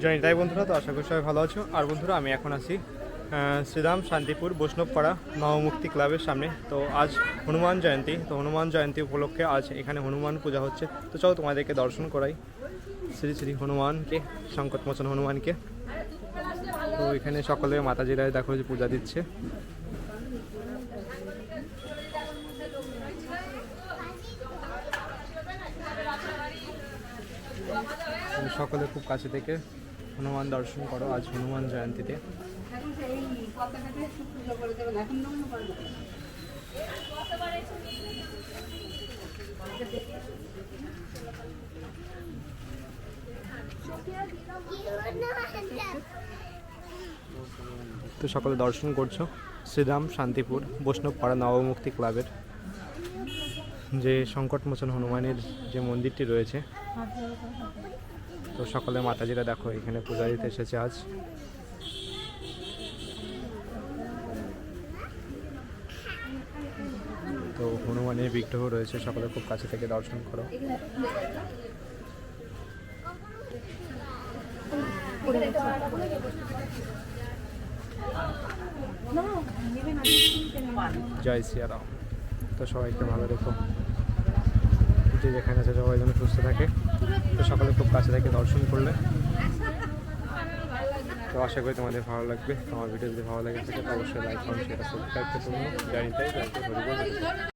জয় নিতাই বন্ধুরা, তো আশা করি সবাই ভালো আছো। আর বন্ধুরা, আমি এখন আছি শ্রীরাম শান্তিপুর বৈষ্ণবপাড়া নবমুক্তি ক্লাবের সামনে। তো আজ হনুমান জয়ন্তী, তো হনুমান জয়ন্তী উপলক্ষে আজ এখানে হনুমান পূজা হচ্ছে। তো চলো তোমাদেরকে দর্শন করাই শ্রী শ্রী হনুমানকে, সংকটমোচন হনুমানকে। তো এখানে সকলে মাতাজিরা দেখো যে পূজা দিচ্ছে। সকলে খুব কাছে থেকে হনুমান দর্শন করো আজ হনুমান জয়ন্তীতে। তো সকলে দর্শন করছো শ্রীরাম শান্তিপুর বৈষ্ণবপাড়া নবমুক্তি ক্লাবের যে সংকটমোচন হনুমানের যে মন্দিরটি রয়েছে। তো সকলে মাতাজিরা দেখো এখানে পূজা দিতে এসেছে আজ। তো হনুমানের বিগ্রহ রয়েছে, সকলে খুব কাছে থেকে দর্শন করো। জয় সিয়ারাম। তো সবাইকে ভালো রেখো, যে যেখানে আছে সবাই যেন সুস্থ থাকে। তো সকলে খুব কাছে থেকে দর্শন করলে তো আশা করি তোমাদের ভালো লাগবে। আমার ভিডিও যদি ভালো লাগে থাকে তো অবশ্যই লাইক করুন, সেটা সাবস্ক্রাইব করুন। জানি তাই